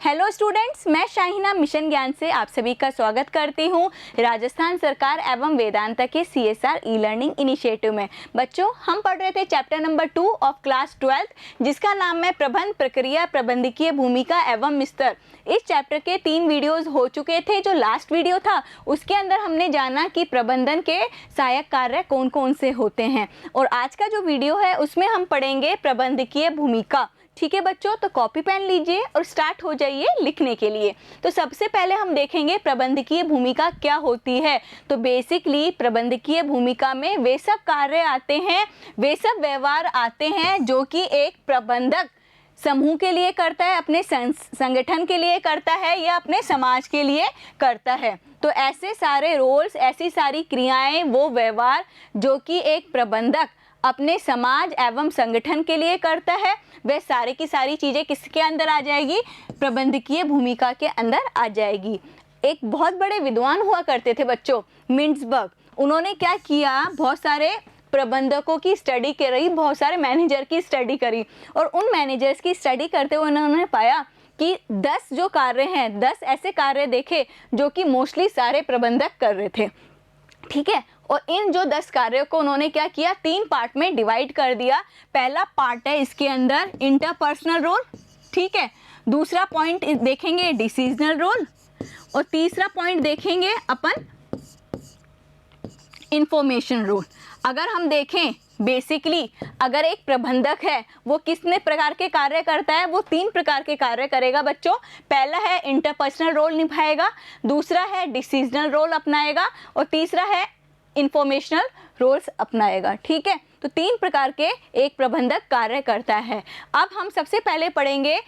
Hello students, मैं Shahina mission ज्ञान से आप सभी का स्वागत करती हूँ राजस्थान सरकार एवं वेदांता के CSR ई लर्निंग इनिशिएटिव में। बच्चों, हम पढ़ रहे थे चैप्टर नंबर 2 ऑफ क्लास 12 जिसका नाम है प्रबंध प्रक्रिया, प्रबंधकीय भूमिका एवं स्तर। इस चैप्टर के 3 वीडियोस हो चुके थे। जो लास्ट वीडियो था उसके अंदर हमने जाना कि प्रबंधन के सहायक कार्य कौन कौन से होते हैं, और आज का जो वीडियो है उसमें हम पढ़ेंगे प्रबंधकीय भूमिका। ठीक है बच्चों, तो कॉपी पेन लीजिए और स्टार्ट हो जाइए लिखने के लिए। तो सबसे पहले हम देखेंगे प्रबंधकीय भूमिका क्या होती है। तो बेसिकली प्रबंधकीय भूमिका में वे सब कार्य आते हैं, वे सब व्यवहार आते हैं जो कि एक प्रबंधक समूह के लिए करता है, अपने संगठन के लिए करता है या अपने समाज के लिए करता है। तो ऐसे सारे रोल्स, ऐसी सारी क्रियाएं, वो व्यवहार जो कि एक प्रबंधक अपने समाज एवं संगठन के लिए करता है, वह सारी की सारी चीज़ें किसके अंदर आ जाएगी? प्रबंधकीय भूमिका के अंदर आ जाएगी। एक बहुत बड़े विद्वान हुआ करते थे बच्चों, मिन्सबर्ग। उन्होंने क्या किया, बहुत सारे प्रबंधकों की स्टडी करी, बहुत सारे मैनेजर की स्टडी करी, और उन मैनेजर्स की स्टडी करते हुए उन्होंने पाया कि 10 जो कार्य हैं, 10 ऐसे कार्य देखे जो कि मोस्टली सारे प्रबंधक कर रहे थे। ठीक है, और इन जो 10 कार्यों को उन्होंने क्या किया, 3 पार्ट में डिवाइड कर दिया। पहला पार्ट है इसके अंदर इंटरपर्सनल रोल, ठीक है। दूसरा पॉइंट देखेंगे डिसीजनल रोल, और तीसरा पॉइंट देखेंगे अपन इंफॉर्मेशन रोल। अगर हम देखें बेसिकली, अगर एक प्रबंधक है वो कितने प्रकार के कार्य करता है? वो 3 प्रकार के कार्य करेगा बच्चों। पहला है इंटरपर्सनल रोल निभाएगा, दूसरा है डिसीजनल रोल अपनाएगा, और तीसरा है इंफॉर्मेशनल रोल्स अपनाएगा। ठीक है, तो 3 प्रकार के एक प्रबंधक कार्य करता है। अब हम सबसे पहले पढ़ेंगे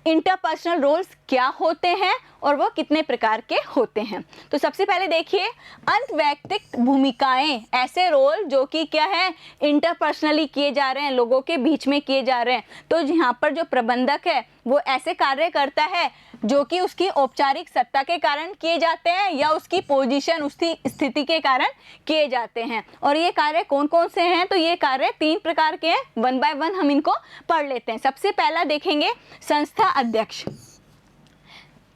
इंटरपर्सनल रोल्स क्या होते हैं और वो कितने प्रकार के होते हैं। तो सबसे पहले देखिए, अंतवैयक्तिक भूमिकाएं, ऐसे रोल जो कि क्या है, इंटरपर्सनली किए जा रहे हैं, लोगों के बीच में किए जा रहे हैं। तो यहाँ पर जो प्रबंधक है वो ऐसे कार्य करता है जो कि उसकी औपचारिक सत्ता के कारण किए जाते हैं या उसकी पोजीशन, उसकी स्थिति के कारण किए जाते हैं। और ये कार्य कौन कौन से हैं? तो ये कार्य 3 प्रकार के हैं। 1 बाय 1 हम इनको पढ़ लेते हैं। सबसे पहला देखेंगे संस्था अध्यक्ष।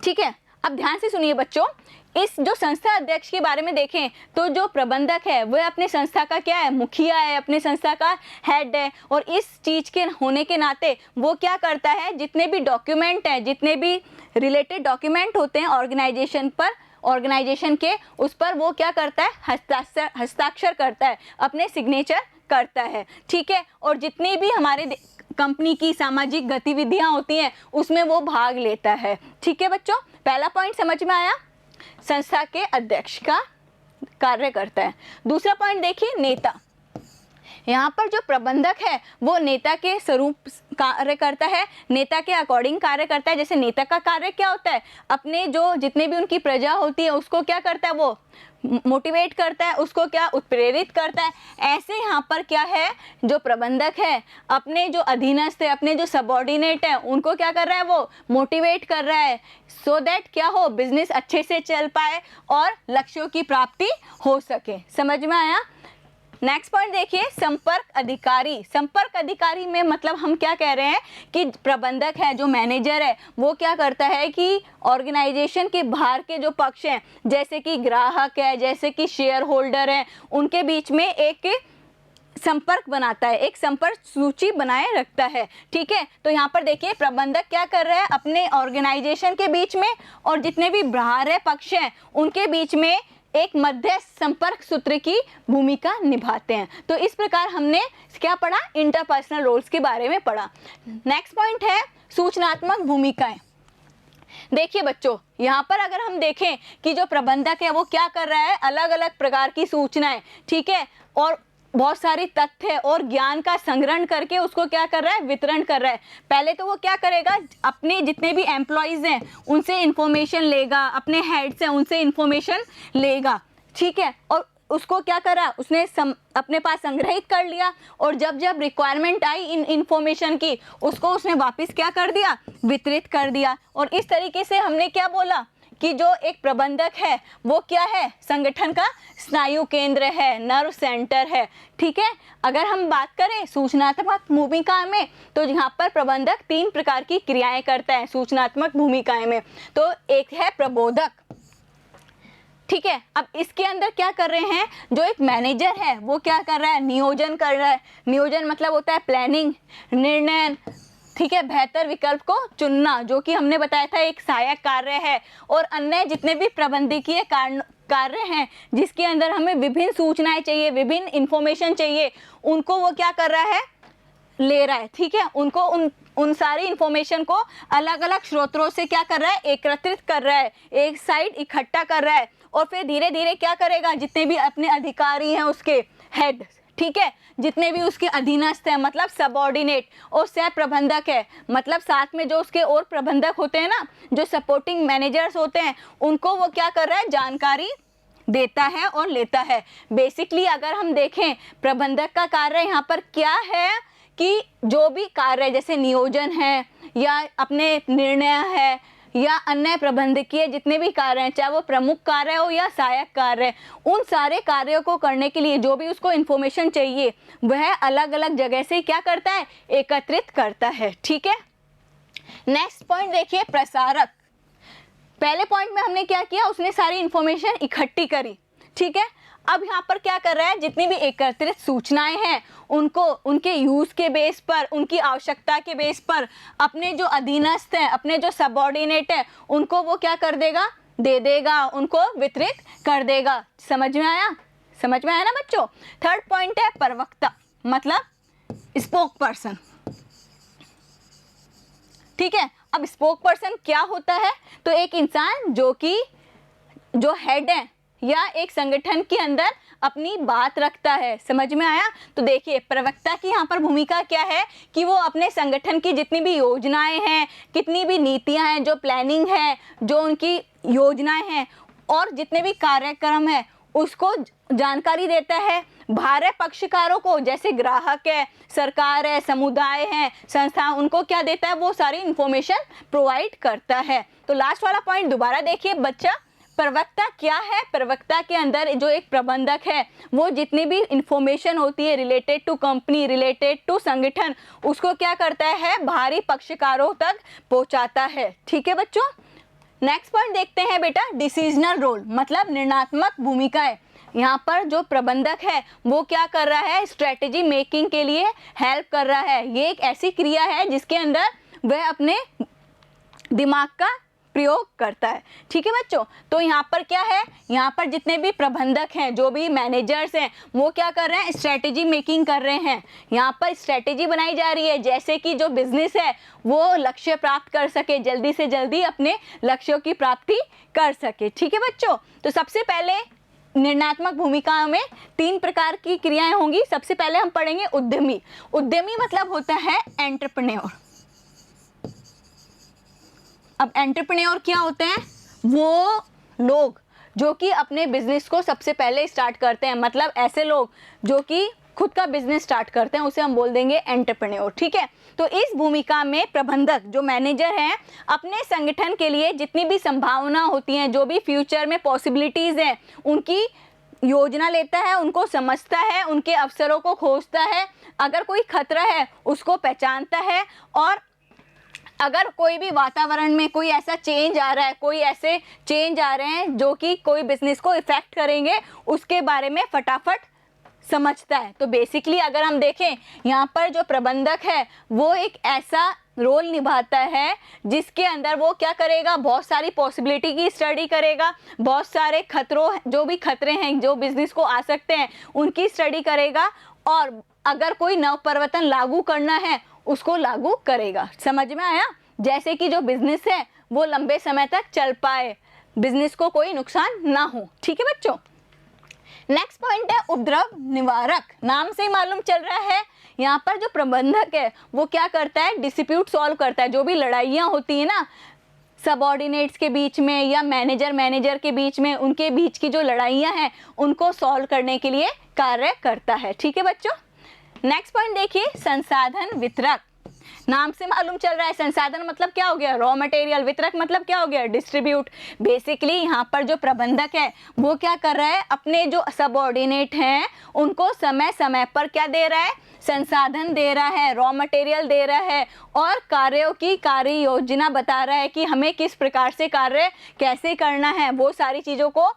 ठीक है, अब ध्यान से सुनिए बच्चों, इस जो संस्था अध्यक्ष के बारे में देखें तो जो प्रबंधक है वह अपने संस्था का क्या है, मुखिया है, अपने संस्था का हेड है। और इस चीज के होने के नाते वो क्या करता है, जितने भी डॉक्यूमेंट हैं, जितने भी रिलेटेड डॉक्यूमेंट होते हैं ऑर्गेनाइजेशन पर, ऑर्गेनाइजेशन के, उस पर वो क्या करता है, हस्ताक्षर करता है, अपने सिग्नेचर करता है। ठीक है, और जितनी भी हमारे कंपनी की सामाजिक गतिविधियां होती हैं उसमें वो भाग लेता है। ठीक है बच्चों, पहला पॉइंट समझ में आया, संस्था के अध्यक्ष का कार्य करता है। दूसरा पॉइंट देखिए, नेता। यहाँ पर जो प्रबंधक है वो नेता के स्वरूप कार्य करता है, नेता के अकॉर्डिंग कार्य करता है। जैसे नेता का कार्य क्या होता है, अपने जो जितने भी उनकी प्रजा होती है उसको क्या करता है, वो मोटिवेट करता है, उसको क्या उत्प्रेरित करता है। ऐसे यहाँ पर क्या है, जो प्रबंधक है अपने जो अधीनस्थ है, अपने जो सबऑर्डिनेट है, उनको क्या कर रहा है, वो मोटिवेट कर रहा है, सो दैट क्या हो, बिजनेस अच्छे से चल पाए और लक्ष्यों की प्राप्ति हो सके। समझ में आया? नेक्स्ट पॉइंट देखिए, संपर्क अधिकारी। संपर्क अधिकारी में मतलब हम क्या कह रहे हैं कि प्रबंधक है, जो मैनेजर है, वो क्या करता है कि ऑर्गेनाइजेशन के बाहर के जो पक्ष हैं, जैसे कि ग्राहक है, जैसे कि शेयर होल्डर है, उनके बीच में एक संपर्क बनाता है, एक संपर्क सूची बनाए रखता है। ठीक है, तो यहाँ पर देखिए प्रबंधक क्या कर रहा है, अपने ऑर्गेनाइजेशन के बीच में और जितने भी बाहर पक्ष हैं उनके बीच में एक मध्यस्थ संपर्क सूत्र की भूमिका निभाते हैं। तो इस प्रकार हमने क्या पढ़ा, इंटरपर्सनल रोल्स के बारे में पढ़ा। नेक्स्ट पॉइंट है सूचनात्मक भूमिकाएं। देखिए बच्चों, यहाँ पर अगर हम देखें कि जो प्रबंधक है वो क्या कर रहा है, अलग अलग प्रकार की सूचनाएं, ठीक है, और बहुत सारी तथ्य और ज्ञान का संग्रहण करके उसको क्या कर रहा है, वितरण कर रहा है। पहले तो वो क्या करेगा, अपने जितने भी एम्प्लॉयज़ हैं उनसे इंफॉर्मेशन लेगा, अपने हेड्स हैं उनसे इंफॉर्मेशन लेगा। ठीक है, और उसको क्या करा, उसने अपने पास संग्रहित कर लिया, और जब जब रिक्वायरमेंट आई इन इंफॉर्मेशन की, उसको उसने वापस क्या कर दिया, वितरित कर दिया। और इस तरीके से हमने क्या बोला कि जो एक प्रबंधक है वो क्या है, संगठन का स्नायु केंद्र है, नर्व सेंटर है। ठीक है, अगर हम बात करें सूचनात्मक भूमिका में, तो यहाँ पर प्रबंधक 3 प्रकार की क्रियाएं करता है सूचनात्मक भूमिकाएं में। तो एक है प्रबोधक। ठीक है, अब इसके अंदर क्या कर रहे हैं, जो एक मैनेजर है वो क्या कर रहा है, नियोजन कर रहा है। नियोजन मतलब होता है प्लानिंग, निर्णय, ठीक है, बेहतर विकल्प को चुनना, जो कि हमने बताया था एक सहायक कार्य है। और अन्य जितने भी प्रबंधकीय कार्य हैं जिसके अंदर हमें विभिन्न सूचनाएं चाहिए, विभिन्न इंफॉर्मेशन चाहिए, उनको वो क्या कर रहा है, ले रहा है। ठीक है, उनको उन सारी इंफॉर्मेशन को अलग अलग स्रोतों से क्या कर रहा है, एकत्रित कर रहा है, एक साइड इकट्ठा कर रहा है, और फिर धीरे धीरे क्या करेगा, जितने भी अपने अधिकारी हैं उसके हेड, ठीक है, जितने भी उसके अधीनस्थ हैं मतलब सबऑर्डिनेट, और सह प्रबंधक है मतलब साथ में जो उसके और प्रबंधक होते हैं ना, जो सपोर्टिंग मैनेजर्स होते हैं, उनको वो क्या कर रहा है, जानकारी देता है और लेता है। बेसिकली अगर हम देखें प्रबंधक का कार्य यहाँ पर क्या है कि जो भी कार्य जैसे नियोजन है या अपने निर्णय है या अन्य प्रबंधकीय जितने भी कार्य हैं, चाहे वो प्रमुख कार्य हो या सहायक कार्य, उन सारे कार्यों को करने के लिए जो भी उसको इन्फॉर्मेशन चाहिए वह अलग अलग जगह से क्या करता है, एकत्रित करता है। ठीक है, नेक्स्ट पॉइंट देखिए, प्रसारक। पहले पॉइंट में हमने क्या किया, उसने सारी इन्फॉर्मेशन इकट्ठी करी। ठीक है, अब यहाँ पर क्या कर रहा है, जितनी भी एकत्रित सूचनाएं हैं उनको उनके यूज के बेस पर, उनकी आवश्यकता के बेस पर अपने जो अधीनस्थ हैं, अपने जो सबऑर्डिनेट है, उनको वो क्या कर देगा, दे देगा, उनको वितरित कर देगा। समझ में आया, समझ में आया ना बच्चों। थर्ड पॉइंट है प्रवक्ता, मतलब स्पोक पर्सन। ठीक है, अब स्पोक पर्सन क्या होता है, तो एक इंसान जो हेड है या एक संगठन के अंदर अपनी बात रखता है। समझ में आया। तो देखिए प्रवक्ता की यहाँ पर भूमिका क्या है कि वो अपने संगठन की जितनी भी योजनाएं हैं, कितनी भी नीतियां हैं, जो प्लानिंग है, जो उनकी योजनाएं हैं और जितने भी कार्यक्रम है उसको जानकारी देता है बाहरी पक्षकारों को, जैसे ग्राहक है, सरकार है, समुदाय है, संस्था, उनको क्या देता है, वो सारी इंफॉर्मेशन प्रोवाइड करता है। तो लास्ट वाला पॉइंट दोबारा देखिए बच्चा, प्रवक्ता क्या है। प्रवक्ता के अंदर जो एक प्रबंधक है वो जितनी भी इंफॉर्मेशन होती है related to company, related to संगठन, उसको क्या करता है, बाहरी पक्षकारों तक पहुंचाता है। ठीक है बच्चों, नेक्स्ट पॉइंट देखते हैं बेटा, डिसीजनल रोल, मतलब निर्णयात्मक भूमिकाएं। यहाँ पर जो प्रबंधक है वो क्या कर रहा है, स्ट्रेटेजी मेकिंग के लिए हेल्प कर रहा है। ये एक ऐसी क्रिया है जिसके अंदर वह अपने दिमाग का प्रयोग करता है। ठीक है बच्चों, तो यहाँ पर क्या है, यहाँ पर जितने भी प्रबंधक हैं, जो भी मैनेजर्स हैं, वो क्या कर रहे हैं, स्ट्रेटेजी मेकिंग कर रहे हैं। यहाँ पर स्ट्रेटेजी बनाई जा रही है जैसे कि जो बिजनेस है वो लक्ष्य प्राप्त कर सके, जल्दी से जल्दी अपने लक्ष्यों की प्राप्ति कर सके। ठीक है बच्चों, तो सबसे पहले निर्णयात्मक भूमिका में 3 प्रकार की क्रियाएं होंगी। सबसे पहले हम पढ़ेंगे उद्यमी। उद्यमी मतलब होता है एंटरप्रेन्योर। अब एंटरप्रेन्योर क्या होते हैं, वो लोग जो कि अपने बिजनेस को सबसे पहले स्टार्ट करते हैं, मतलब ऐसे लोग जो कि खुद का बिजनेस स्टार्ट करते हैं उसे हम बोल देंगे एंटरप्रेन्योर। ठीक है, तो इस भूमिका में प्रबंधक जो मैनेजर हैं अपने संगठन के लिए जितनी भी संभावना होती हैं, जो भी फ्यूचर में पॉसिबिलिटीज़ हैं, उनकी योजना लेता है, उनको समझता है, उनके अवसरों को खोजता है, अगर कोई खतरा है उसको पहचानता है, और अगर कोई भी वातावरण में कोई ऐसा चेंज आ रहा है, कोई ऐसे चेंज आ रहे हैं जो कि कोई बिजनेस को इफेक्ट करेंगे, उसके बारे में फटाफट समझता है। तो बेसिकली अगर हम देखें यहाँ पर जो प्रबंधक है वो एक ऐसा रोल निभाता है जिसके अंदर वो क्या करेगा, बहुत सारी पॉसिबिलिटी की स्टडी करेगा, बहुत सारे खतरों, जो भी खतरे हैं जो बिजनेस को आ सकते हैं उनकी स्टडी करेगा, और अगर कोई नव परिवर्तन लागू करना है उसको लागू करेगा। समझ में आया, जैसे कि जो बिजनेस है वो लंबे समय तक चल पाए, बिजनेस को कोई नुकसान ना हो। ठीक है बच्चों, नेक्स्ट पॉइंट है उपद्रव निवारक। नाम से ही मालूम चल रहा है यहाँ पर जो प्रबंधक है वो क्या करता है, डिस्प्यूट सॉल्व करता है। जो भी लड़ाइयाँ होती है ना सबऑर्डिनेट्स के बीच में या मैनेजर के बीच में, उनके बीच की जो लड़ाइयाँ हैं उनको सॉल्व करने के लिए कार्य करता है। ठीक है बच्चों, नेक्स्ट पॉइंट देखिए, संसाधन वितरक। नाम से मालूम चल रहा है संसाधन मतलब क्या हो गया, रॉ मटेरियल, वितरक मतलब क्या हो गया, डिस्ट्रीब्यूट। बेसिकली यहाँ पर जो प्रबंधक है वो क्या कर रहा है, अपने जो सबऑर्डिनेट हैं उनको समय समय पर क्या दे रहा है, संसाधन दे रहा है, रॉ मटेरियल दे रहा है और कार्यों की कार्य योजना बता रहा है कि हमें किस प्रकार से कार्य कैसे करना है, वो सारी चीज़ों को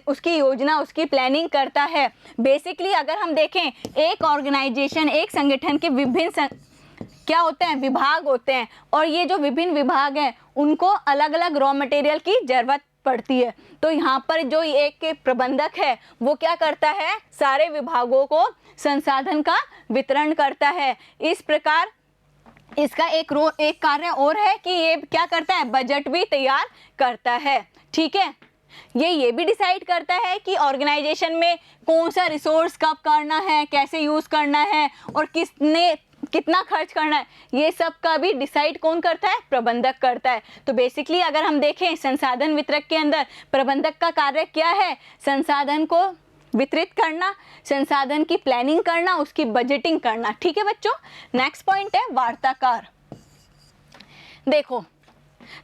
उसकी योजना, उसकी प्लानिंग करता है। बेसिकली अगर हम देखें, एक ऑर्गेनाइजेशन, एक संगठन के विभिन्न क्या होते हैं, विभाग होते हैं, और ये जो विभिन्न विभाग हैं उनको अलग अलग रॉ मटेरियल की ज़रूरत पड़ती है। तो यहाँ पर जो एक प्रबंधक है वो क्या करता है, सारे विभागों को संसाधन का वितरण करता है। इस प्रकार इसका एक कार्य और है कि ये क्या करता है, बजट भी तैयार करता है। ठीक है, ये भी डिसाइड करता है कि ऑर्गेनाइजेशन में कौन सा रिसोर्स कब करना है, कैसे यूज़ करना है और कितना खर्च करना है, ये सब का भी डिसाइड कौन करता है, प्रबंधक करता है। तो बेसिकली अगर हम देखें संसाधन वितरक के अंदर प्रबंधक का कार्य क्या है, संसाधन को वितरित करना, संसाधन की प्लानिंग करना, उसकी बजटिंग करना। ठीक है बच्चों, नेक्स्ट पॉइंट है वार्ताकार। देखो,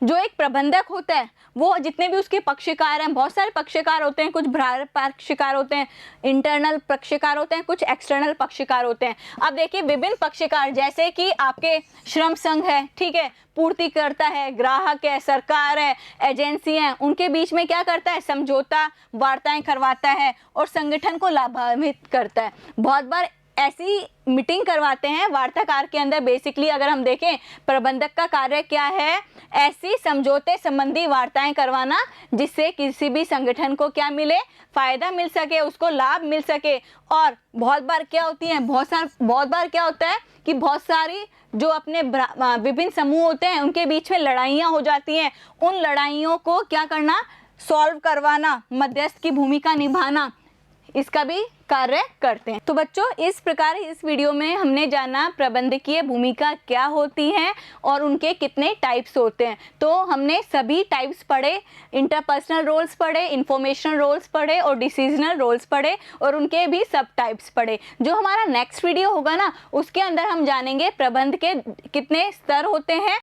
जो एक प्रबंधक होता है वो जितने भी उसके पक्षकार हैं, बहुत सारे पक्षकार होते हैं, कुछ बाह्य पक्षकार होते हैं, इंटरनल पक्षकार होते हैं, कुछ एक्सटर्नल पक्षकार होते हैं। अब देखिए, विभिन्न पक्षकार जैसे कि आपके श्रम संघ है, ठीक है, पूर्तिकर्ता है, ग्राहक है, सरकार है, एजेंसी हैं, उनके बीच में क्या करता है, समझौता वार्ताएं करवाता है और संगठन को लाभान्वित करता है। बहुत बार ऐसी मीटिंग करवाते हैं वार्ताकार के अंदर। बेसिकली अगर हम देखें, प्रबंधक का कार्य क्या है, ऐसी समझौते संबंधी वार्ताएं करवाना जिससे किसी भी संगठन को क्या मिले, फायदा मिल सके, उसको लाभ मिल सके। और बहुत बार क्या होती है, बहुत बार क्या होता है कि बहुत सारी जो अपने विभिन्न समूह होते हैं उनके बीच में लड़ाइयाँ हो जाती हैं, उन लड़ाइयों को क्या करना, सॉल्व करवाना, मध्यस्थ की भूमिका निभाना, इसका भी कार्य करते हैं। तो बच्चों, इस प्रकार इस वीडियो में हमने जाना प्रबंधकीय भूमिका क्या होती है और उनके कितने टाइप्स होते हैं। तो हमने सभी टाइप्स पढ़े, इंटरपर्सनल रोल्स पढ़े, इंफॉर्मेशनल रोल्स पढ़े और डिसीजनल रोल्स पढ़े और उनके भी सब टाइप्स पढ़े। जो हमारा नेक्स्ट वीडियो होगा ना, उसके अंदर हम जानेंगे प्रबंध के कितने स्तर होते हैं